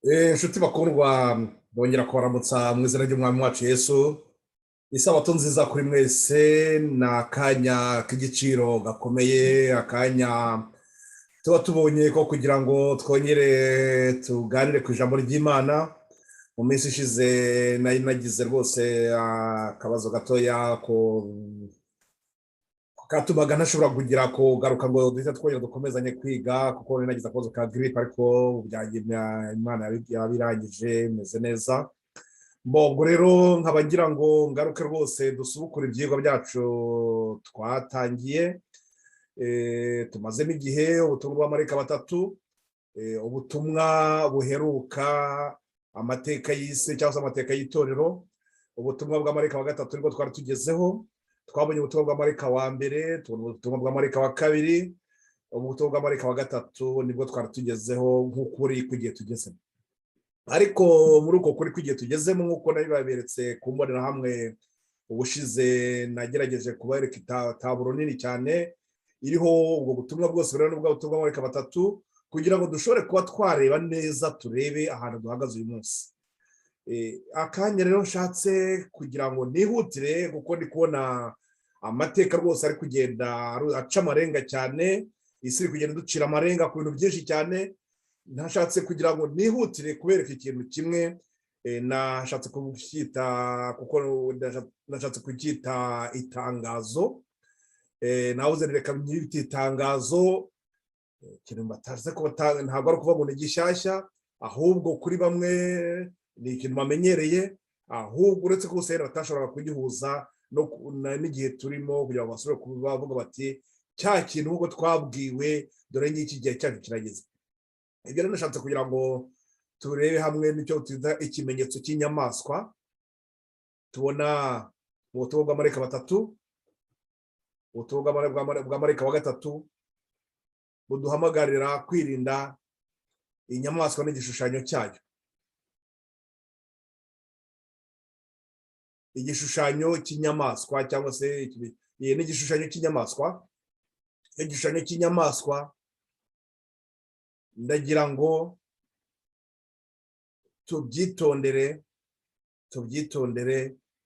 Inshuti bakundwa bongera kubaramutsa mu izina ry'umwami wacu Yesu. Isabato nziza kuri mwese, ni akanya k'igiciro gakomeye, akanya tuba tubonye ko kugira ngo twongere tuganire ku ijambo ry'Imana. Mu minsi ishize nari nagize rwose akabazo gatoya ko katumaga ntashobora kugira kugaruka ngo duhita twongera dukomezanye kwiga, kuko nari nagize akabazo ka grippe, ariko Imana yabirangije meze neza. Ubwo rero nkaba ngira ngo ngaruke rwose dusubukure ibyigwa byacu twatangiye. Tumazemo igihe ubutumwa bw'abamarayika batatu, ubutumwa buheruka amateka y'isi cyangwa se amateka y'itorero. Ubutumwa bw'abamarayika wa gatatu nibwo twari tugezeho. Twabonye ubutumwa bw'abamarayika wa mbere, tubona ubutumwa bw'abamarayika wa kabiri, ubutumwa bw'abamarayika wa gatatu nibwo twari tugezeho nk'ukuri kw'igihe tugezemo. Ariko muri uko kuri kw'igihe tugezemo, nk'uko nari baberetse ku mbonerahamwe ubushize, nagerageje kubereka itaburo nini cyane iriho ubwo butumwa bwose rero n'ubwo butumwa bw'abamarayika batatu, kugira ngo dushobore kuba twareba neza, turebe ahantu duhagaze uyu munsi. Akanya rero nshatse kugira ngo nihutire, kuko ndi kubona amateka rwose ari kugenda aca amarenga cyane, isi iri kugenda ducira amarenga ku bintu byinshi cyane. Nashatse kugira ngo nihutire kubereka ikintu kimwe, nashatse kucyita, kuko nashatse kucyita itangazo. Nabuze reka nyita itangazo, ikintu batazi ko ntabwo ari ukuvuga ngo ni gishyashya, ahubwo kuri bamwe ni ikintu bamenyereye, ahubwo uretse ko bose batashoboraga kugihuza n'igihe turimo, kugira ngo basubire kuvuga bati cya kintu nk'uko twabwiwe, dore ngiki gihe cyacu kirageze. Ibyo rero nashatse kugira ngo turebe hamwe n'icyo twita ikimenyetso cy'inyamaswa tubona mu butumwa bw'abamarayika batatu. Ubutumwa bw'abamarayika wa gatatu buduhamagarira kwirinda inyamaswa n'igishushanyo cyayo. Igishushanyo cy'inyamaswa cyangwa se n'igishushanyo cy'inyamaswa. Igishushanyo cy'inyamaswa, ndagira ngo tubyitondere,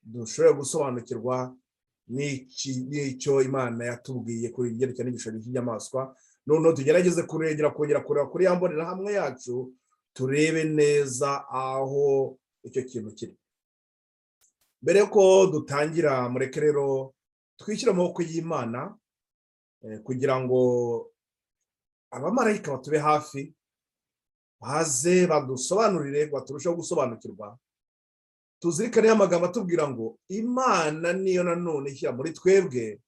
dushobore gusobanukirwa n'icyo Imana yatubwiye kuri ibyerekeye n'igishushanyo cy'inyamaswa. Noneho tugerageze kongera kureba kuri ya mbonerahamwe yacu, turebe neza aho icyo kintu kiri. Mbere yuko dutangira, mureke rero twishyire amaboko y'Imana, kugira ngo abamarayika batube hafi, baze badusobanurire, baturusheho gusobanukirwa. Tuzirikane amagambo atubwira ngo Imana niyo nanone ishyira muri twebwe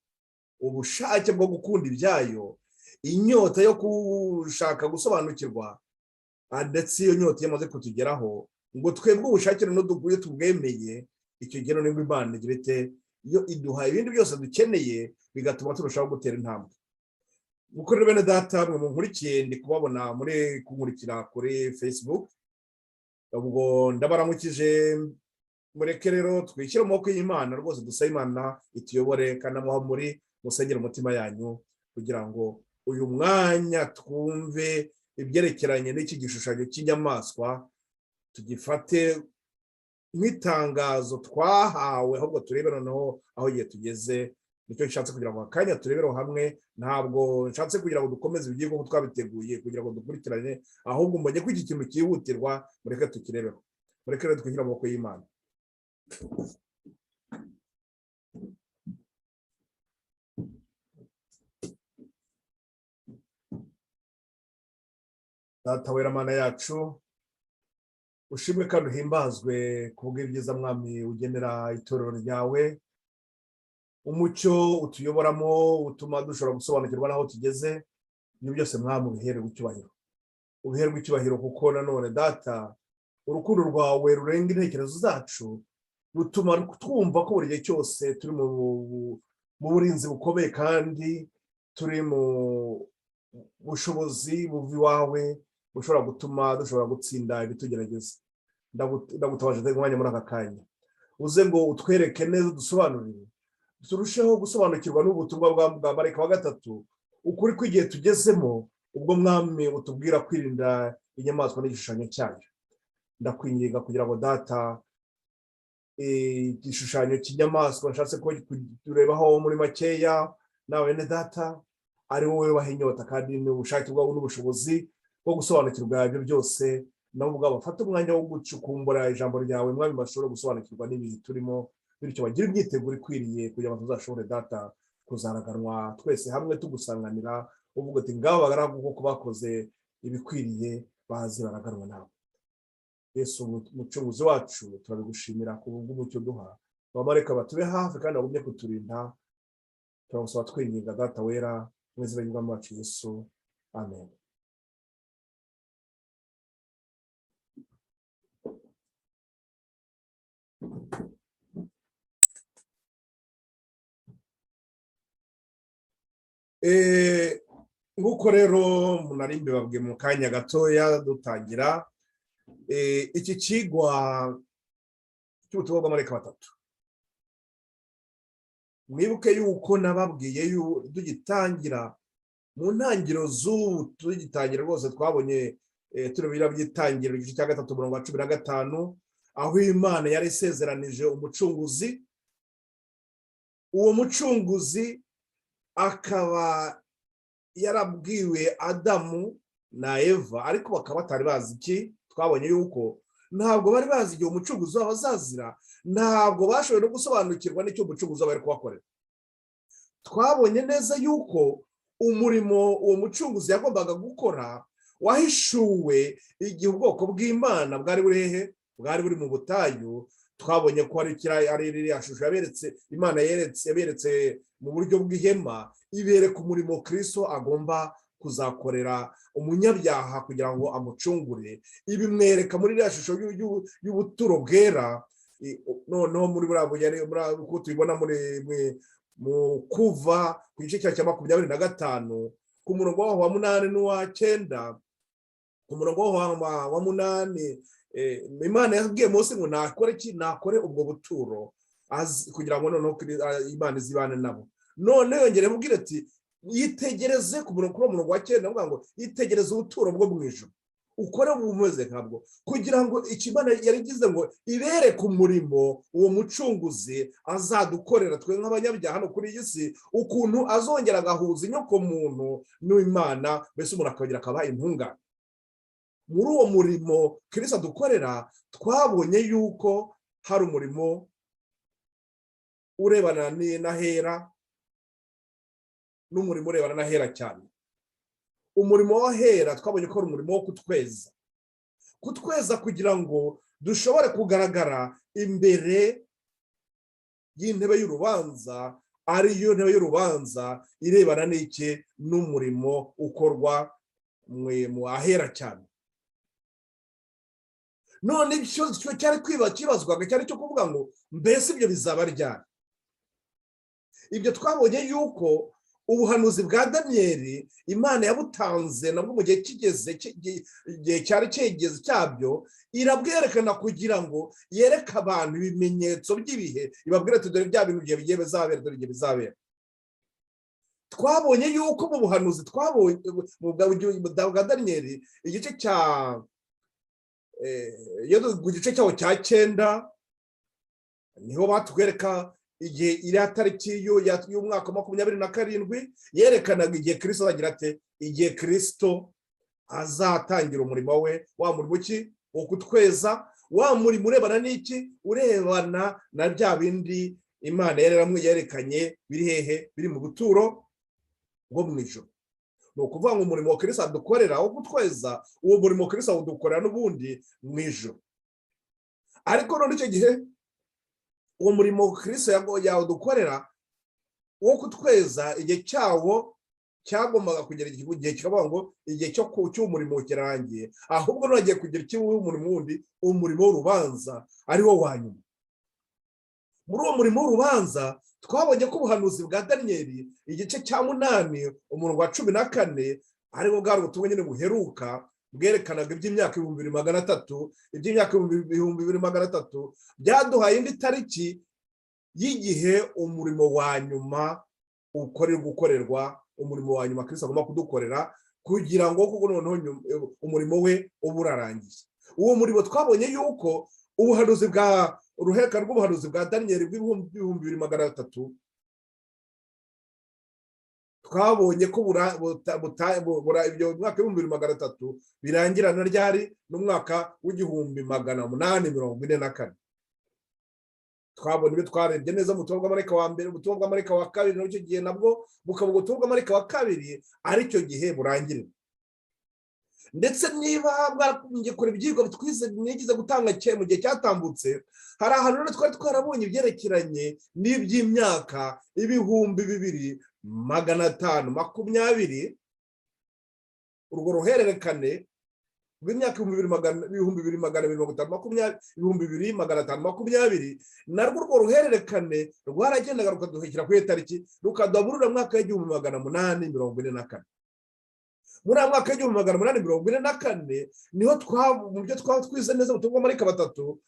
ubushake bwo gukunda ibyayo, inyota yo gushaka gusobanukirwa, ndetse iyo nyota yamaze kutugeraho, ngo twebwe ubushake noneho duguye tubwemeye, icyo gihe nibwo Imana igira ite, iyo iduha ibindi byose dukeneye, bigatuma turushaho gutera intambwe. Uko rero bene data, mwe munkurikiye, ndi kubabona muri kunkurikira kuri Facebook, ubwo ndabaramukije. Mureke rero twishyire mu maboko y'Imana, rwose dusabe Imana ituyobore, kandi amuha muri musengera umutima yanyu, kugira ngo uyu mwanya twumve ibyerekeranye n'iki gishushanyo cy'inyamaswa, tugifate nk'itangazo twahawe, ahubwo turebe noneho aho igihe tugeze. Nicyo nshatse kugira ngo akanya turebero hamwe. Ntabwo nshatse kugira ngo dukomeze ibyigwa nk'uko twabiteguye kugira ngo dukurikirane, ahubwo mbonye ko iki kintu cyihutirwa, mureke tukirebeho. Mureke rero twishyire mu maboko y'Imana. Data wera, Mana yacu, ushimwe kandi uhimbazwe ku bw'ibyiza Mwami ugenera itorero ryawe. Umucyo utuyoboramo utuma dushobora gusobanukirwa n'aho tugeze. Ibyo byose Mwami ubiherwe icyubahiro, kuko nanone Data, urukundo rwawe rurenga intekerezo zacu, rutuma twumva ko buri gihe cyose turi mu burinzi bukomeye, kandi turi mu bushobozi buva iwawe, bushobora gutuma dushobora gutsinda ibitugerageza. Ndagutabaje umwanya muri aka kanya, uze ngo utwereke neza, dusobanurire, turusheho gusobanukirwa n'ubutumwa bw'abamarayika wa gatatu, ukuri kw'igihe tugezemo, ubwo Mwami utubwira kwirinda inyamaswa n'igishushanyo cyayo. ndakwinginga kugira ngo data igishushanyo cy'inyamaswa nshatse ko turebaho muri makeya nawe bene data ari wowe waha inyota kandi n'ubushake bwawe n'ubushobozi bwo gusobanukirwa ibyo byose nabo ubwabo bafata umwanya wo gucukumbura ijambo ryawe mwami bashobora gusobanukirwa n'ibihe turimo bityo bagira imyiteguro ikwiriye kugira ngo tuzashobore data kuzaraganwa twese hamwe tugusanganira uvuga ati ngabo bagaragu kuko bakoze ibikwiriye bazi baraganwa nawe Yesu umucunguzi wacu turabigushimira ku bw'umucyo duha abamarayika batube hafi kandi bagumye kuturinda turabasaba twinginga data wera mu izina ry'umwami wacu Yesu amen. Nguko rero munari mbibabwiye mu kanya gatoya dutangira iki kigwa cy'ubutumwa bw'amarayika batatu. Mwibuke yuko nababwiye tugitangira mu ntangiriro tugitangira rwose twabonye turabira by'itangiriro igice cya 3 umurongo wa 15 aho Imana yari isezeranije umucunguzi. Uwo mucunguzi akaba yarabwiwe Adamu na Eva ariko bakaba batari bazi iki. Twabonye yuko ntabwo bari bazi igihe umucunguzi wabo azazira, ntabwo bashoboye no gusobanukirwa n'icyo umucunguzi wabo ari kubakorera. Twabonye neza yuko umurimo uwo mucunguzi yagombaga gukora wahishuwe igihe ubwoko bw'Imana bwari buri hehe, bwari buri mu butayu. Twabonye ko ari ririya shusho Imana yaberetse mu buryo bw'ihema, ibereka umurimo Kristo agomba kuzakorera umunyabyaha kugira ngo amucungure. Ibimwereka muri ririya shusho y'ubuturo bwera. Noneho muri uko tubibona mu Kuva ku gice cya 25 ku murongo wa 8 n'uwa 9, ku murongo wa 8 Imana yabwiye Mose ngo nakore ubwo buturo kugira ngo noneho Imana izibane nabo. None yongere mubwire ati yitegereze ku murongo wa 9 avuga ngo yitegereze ubuturo bwo mu ijuru ukore bumeze nkabwo, kugira ngo Imana yarigize ngo ibereke umurimo uwo mucunguzi azadukorera twe nk'abanyabyaha hano kuri iyi si, ukuntu azongera agahuza inyoko muntu n'Imana, mbese umuntu akagira akaba intungane. Muri uwo murimo Kristo adukorera twabonye yuko hari umurimo urebana n'ahera n'umurimo urebana n'ahera cyane. Umurimo w'ahera twabonye ko ari umurimo wo kutweza kugira ngo dushobore kugaragara imbere y'intebe y'urubanza, ariyo ntebe y'urubanza irebana n'iki n'umurimo ukorwa mu ahera cyane. None icyo cyari kibazwaga cyari cyo kuvuga ngo mbese ibyo bizaba ryari. Ibyo twabonye yuko ubuhanuzi bwa Daniyeli Imana yabutanze nabwo mu gihe igihe cyari cyegeze cyabyo, irabwerekana kugira ngo yereke abantu ibimenyetso by'ibihe, ibabwire ati dore bya bintu bigiye bizabera, dore igihe bizabera. Twabonye yuko mu buhanuzi twabonye bwa Daniyeli igice cyawo cya 9 niho batwereka igihe iri tariki y'umwaka 27 yerekanaga igihe Kristo azagira ate, igihe Kristo azatangira umurimo we, wa murimo ki wo kutweza, wa murimo urebana n'iki, urebana na bya bindi Imana yerekanye biri hehe, biri mu buturo bwo mu ijuru. Ni ukuvuga ngo umurimo wa Kristo adukorera wo kutweza, uwo murimo Kristo awudukorera n'ubundi mu ijuru. Ariko none icyo gihe uwo murimo Kristo yawudukorera wo kutweza, igihe cyawo cyagombaga kugera igihe kikavuga ngo igihe cy'umurimo kirangiye, ahubwo nagiye kugira cy'umurimo wundi, umurimo w'urubanza ari wo wanyuma. Muri uwo murimo w'urubanza twabonye ko ubuhanuzi bwa Daniyeli igice cya 8 umurongo wa 14 ari bwo bwari ubutumwa nyine buheruka bwerekanaga iby'imyaka 2300, iby'imyaka 2300 byaduhaye indi tariki y'igihe umurimo wa nyuma gukorerwa, umurimo wa nyuma Kristo agomba kudukorera kugira ngo noneho umurimo we uburarangiye. uwo murimo twabonye yuko ubuhanuzi bwa uruhererekane rw'ubuhanuzi bwa Daniyeli bw'ibihumbi 2300 twabonye ko ibyo mwaka w'2300 birangirana ryari n'umwaka w'1844. twabonye ibyo twarebye neza mu butumwa bw'amarayika wa mbere, ubutumwa bw'amarayika wa kabiri, n'icyo gihe nabwo bukavuga ubutumwa bw'amarayika wa kabiri aricyo gihe burangirira. ndetse niba bwakungiye kure ibyigwa twize mwigize gutanga mu gihe cyatambutse, hari ahantu rero twari twarabonye ibyerekeranye n'iby'imyaka 2520, urwo ruhererekane rw'imyaka 2520 narwo urwo ruhererekane rwaragendaga rukaduhekera ku itariki rukaduburura mwaka w'1844. muri mwaka w'1844 niho mu byo twize neza ubutumwa bw'amarayika batatu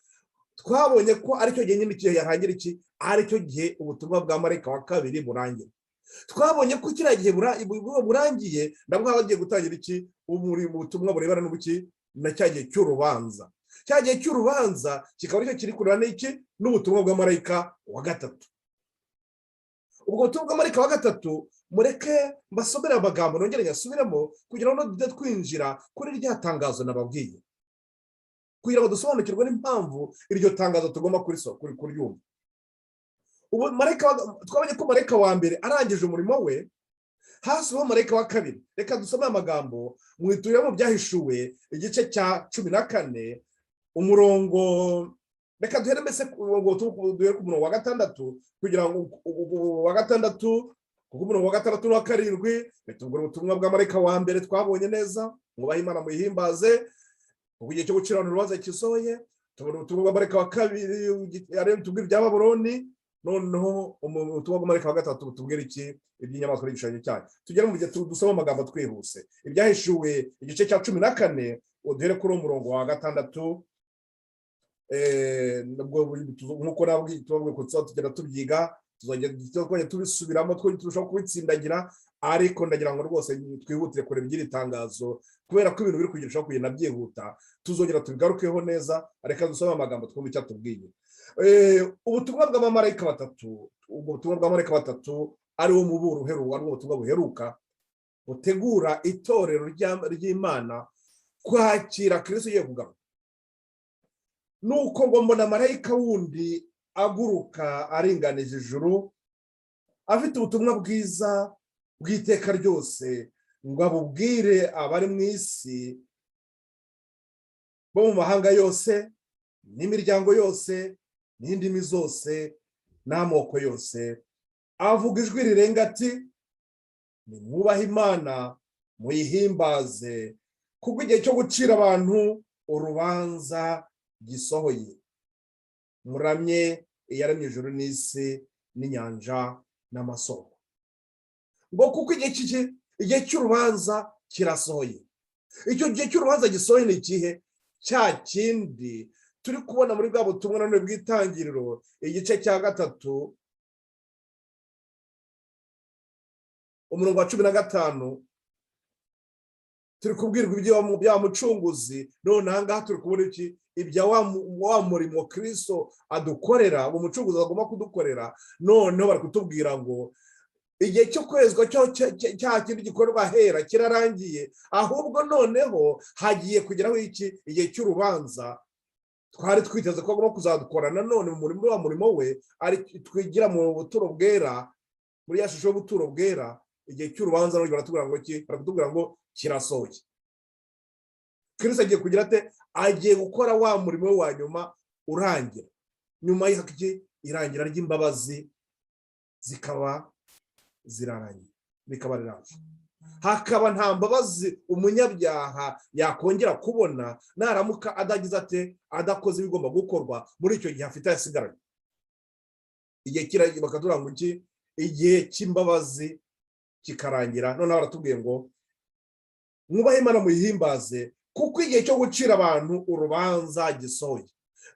twabonye ko aricyo gihe nyine igihe yarangira aricyo gihe ubutumwa bw'amarayika wa kabiri burangira. twabonye ko kiriya gihe burangiye nabwo hagiye gutangira ubutumwa burebana n'ubuki na cya gihe cy'urubanza. cya gihe cy'urubanza kikaba aricyo kiri kurana n'ubutumwa bw'amarayika wa gatatu. ubwo butumwa bw'amarayika wa gatatu mureke mbasomere amagambo nongere nyasubiremo kugira ngo tujye twinjira kuri rya tangazo nababwiye, kugira ngo dusobanukirwe n'impamvu iryo tangazo tugomba kuryumva. ubu twabonye ko marayika wa mbere arangije umurimo we, hasiho marayika wa kabiri. reka dusome amagambo mu iturire mu byahishuwe igice cya 14 umurongo, reka duhere mbese duhere ku murongo wa 6 kugira ngo wa 6 kuko umurongo wa 6 n'uwa 7 bitubwira ubutumwa bw'amarayika wa mbere twabonye neza, mwubahe Imana muyihimbaze kuko igihe cyo gucirana urubanza kisohoye. tubona ubutumwa bw'amarayika wa kabiri tubwira ibya Babuloni, noneho ubutumwa bw'amarayika wa gatatu butubwira iby'inyamaswa n'igishushanyo cyayo. tugere mu gihe dusoma amagambo twihuse. ibyahishuwe igice cya 14 uduhere kuri umurongo wa 6. nk'uko nabwiye tubabwiye ko tugenda tubyiga, tuzajya tubisubiramo turushaho kubitsindagira, ariko ndagira ngo rwose twihutire kureba iby'iri tangazo kubera ko ibintu biri kugirishaho kugenda byihuta. tuzongera tubigarukeho neza, reka dusome amagambo twumve icyo atubwiye. ubutumwa bw'abamarayika batatu, ubwo butumwa bw'abamarayika batatu ari wo muburo uheruka, ari wo butumwa buheruka butegura itorero ry'Imana kwakira Kristo ugiye kugaruka. nuko ngo mbona marayika wundi aguruka aringanije ijuru, afite ubutumwa bwiza bw'iteka ryose ngo abubwire abari mu isi bo mu mahanga yose n'imiryango yose n'indimi zose n'amoko yose, avuga ijwi rirenga ati, nimwubahe Imana muyihimbaze kuko igihe cyo gucira abantu urubanza gisohoye. muramye iyaremye ijuru n'isi n'inyanja n'amasoko. ngo kuko igihe cy'urubanza kirasohoye. icyo gihe cy'urubanza gisohoye ni ikihe? cya kindi turi kubona muri bwa butumwa nanone bw'itangiriro igice cya 3 umurongo wa 15 turi kubwirwa ibyo bya mucunguzi. none ahangaha turi kubona ibya wa murimo Kristo adukorera, uwo mucunguzi agomba kudukorera. noneho bari kutubwira ngo igihe cyo kwezwa cya kindi gikorwa hera kirarangiye, ahubwo noneho hagiye kugeraho igihe cy'urubanza. twari twiteze ko agomba kuzadukora nanone mu murimo we, ari twigira mu buturo bwera, muri ya shusho y'ubuturo bwera. igihe cy'urubanza none baratubwira ngo kirasohoye. Kristo agiye kugira ate? agiye gukora wa murimo we wa nyuma urangira. nyuma irangira ry'imbabazi zikaba zirarangiye, bikaba riraje. hakaba nta mbabazi umunyabyaha yakongera kubona naramuka adagize ate? adakoze ibigomba gukorwa muri icyo gihe afite yasigaranye. igihe kiragiye bakadura ngo igihe cy'imbabazi kikarangira. none baratubwiye ngo mwubahe Imana muyihimbaze kuko igihe cyo gucira abantu urubanza gisohoye.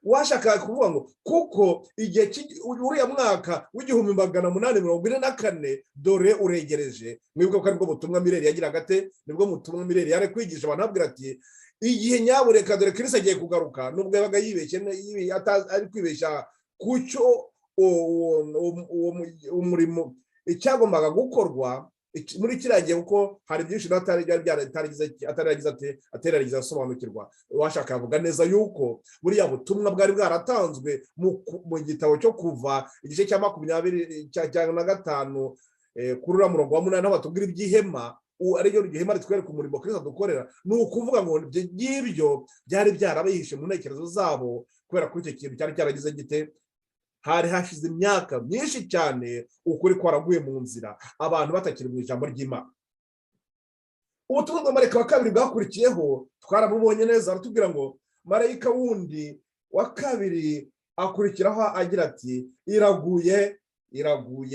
washaka kuvuga ngo kuko igihe uriya mwaka w'1844 dore uregereje. Mwibuke ko aribwo butumwa Mireri yagiraga ate, nibwo butumwa Mireri yari kwigisha abantu abwira ati igihe nyabureka dore Kristo agiye kugaruka. Nubwo yabaga yibeshye ari kwibeshya kucyo umurimo icyagombaga gukorwa muri kiriya gihe, kuko hari byinshi ataragize asobanukirwa. Washaka avuga neza yuko buriya butumwa bwari bwaratanzwe mu gitabo cyo Kuva igice cya 25 kuri uriya murongo wa 8, aho batubwira iby'ihema, ariyo ihema ritwereka umurimo Kristo dukorera. Ni ukuvuga ngo ibyo byari byarabihishe mu ntekerezo zabo, kubera ko icyo kintu cyari cyaragize gite, hari hashize imyaka myinshi cyane ukuri kwaraguye mu nzira, abantu batakiri mu ijambo ry'Imana. Ubutumwa bwa marayika wa kabiri bwakurikiyeho twarabubonye neza, aratubwira ngo marayika wundi wa kabiri akurikiraho agira ati iraguye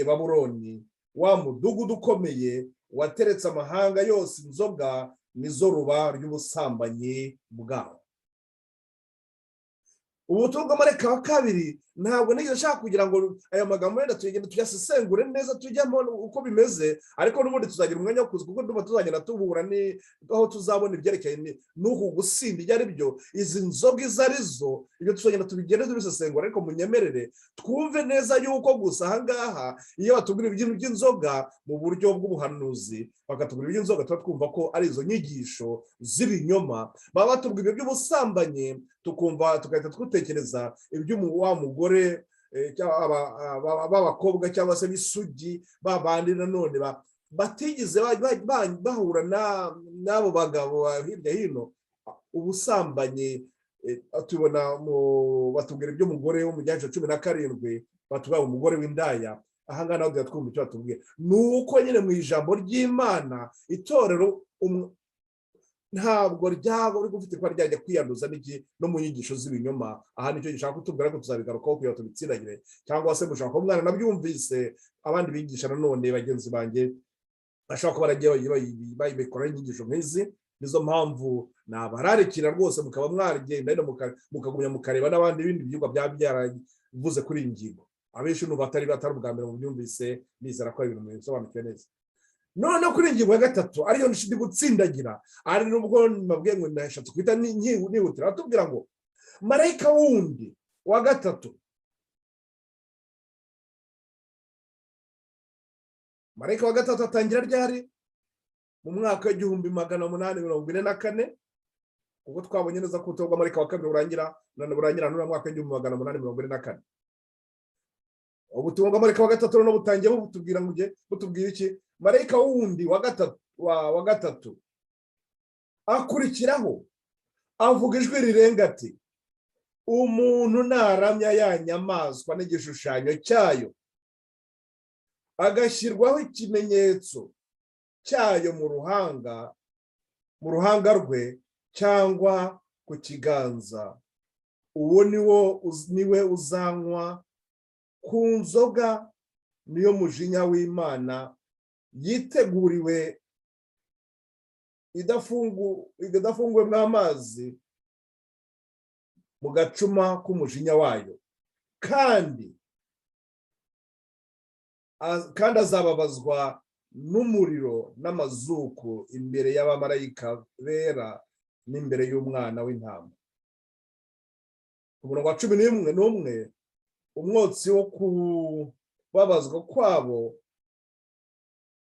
Babuloni, wa mudugudu ukomeye wateretse amahanga yose inzoga, nizo ruba ry'ubusambanyi bwawo. Ubutumwa bwa marayika wa kabiri ntabwo nigeze nshaka kugira ngo aya magambo yenda tuyasesengure neza tujyamo uko bimeze, ariko n'ubundi tuzagira umwanya wo kuza, kuko ndumva tuzagenda tubura aho tuzabona ibyerekeye n'uku gusinda ibyo ari byo, izi nzoga izo arizo, ibyo tuzagenda tubigende tubisesengura. Ariko munyemerere twumve neza yuko gusa ahangaha iyo batubwira ibintu by'inzoga mu buryo bw'ubuhanuzi, bakatubwira iby'inzoga, tuba twumva ko ari izo nyigisho z'ibinyoma. Baba batubwira iby'ubusambanyi, tukumva tugahita twitekereza wa mugore b'abakobwa cyangwa se b'isugi, babandi nanone batigeze bahura n'abo bagabo hirya hino. Ubusambanyi tubona batubwira iby'umugore wo mu gihe cya 17, batubwira umugore w'indaya. Ahangaha naho twumva icyo batubwira, ni uko nyine mu ijambo ry'Imana itorero ntabwo ryaba uri gufite kuba ryajya kwiyanduza no mu nyigisho z'ibinyoma. Aha nicyo gishaka kutubwira ko tuzabigarukaho kugira ngo tubitsindagire, cyangwa se mushaka ko umwana nabyumvise abandi bigisha nanone bagenzi banjye bashobora kuba baragiye bayibikoraho inyigisho nk'izi. Nizo mpamvu nabararikira rwose mukaba mwagenda mukagumya mukareba n'abandi bindi byigwa byaba byaravuze kuri iyi ngingo. Abenshi n'ubu batari ubwa mbere mu byumvise, nizera ko ari ibintu bisobanukiwe neza. None kuri ingingo ya gatatu ariyo ndi gutsindagira, ari nubwo nabwiye ngo nashatse kwita nihutira, atubwira ngo marayika wundi wa gatatu. Marayika wa gatatu atangira ryari? Mu mwaka w'1844, ubwo twabonye neza ko ubutumwa bwa marayika wa kabiri burangira n'uwo mwaka w'1844. Ubutumwa bwa marayika wa gatatu no butangiye butubwira iki? Marayika wundi wa gatatu akurikiraho avuga ijwi rirenga ati umuntu naramya ya nyamaswa n'igishushanyo cyayo, agashyirwaho ikimenyetso cyayo mu ruhanga rwe cyangwa ku kiganza, uwo niwe uzanywa ku nzoga niyo mujinya w'Imana yiteguriwe idafunguwemo amazi mu gacuma k'umujinya wayo, kandi azababazwa n'umuriro n'amazuku imbere y'abamarayika bera n'imbere y'umwana w'intama. Ku murongo wa 11, umwotsi wo kubabazwa kwabo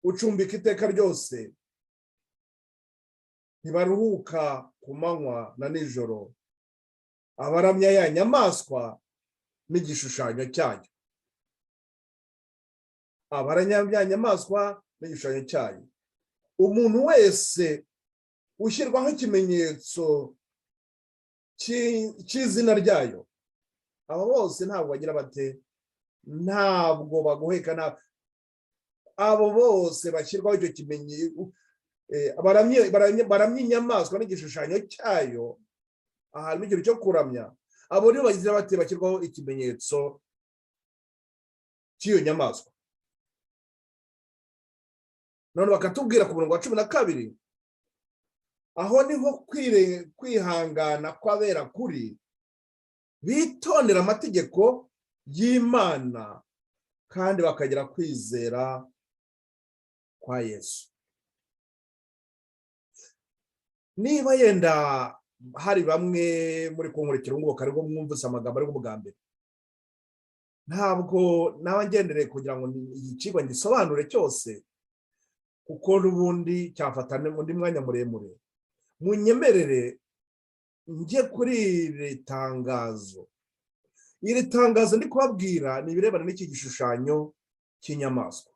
ucumbika iteka ryose, ntibaruhuka ku manywa na nijoro, abaramya ya nyamaswa n'igishushanyo cyayo. Abaramya ya nyamaswa n'igishushanyo cyayo. Umuntu wese ushyirwaho ikimenyetso cy'izina ryayo, abo bose ntabwo bagira bate, ntabwo bagoheka. Abo bose bashyirwaho icyo kimenyetso, baramya inyamaswa n'igishushanyo cyayo, ahantu ikintu cyo kuramya, abo nibo bagira bate, bashyirwaho ikimenyetso cy'iyo nyamaswa. None bakatubwira ku murongo wa 12, aho niho kwihangana kw'abera kuri, bitondera amategeko y'Imana kandi bakagira kwizera kwa Yesu. Niba yenda hari bamwe muri kunkurikira ngo karego mwumvise amagambo ari bwa mbere, ntabwo nabangendereye kugira ngo igicigwa ngisobanure cyose kuko n'ubundi cyafatane undi mwanya muremure. Munyemerere njye kuri iri tangazo. Iri tangazo ndi kubabwira ni ibirebana n'iki gishushanyo cy'inyamaswa.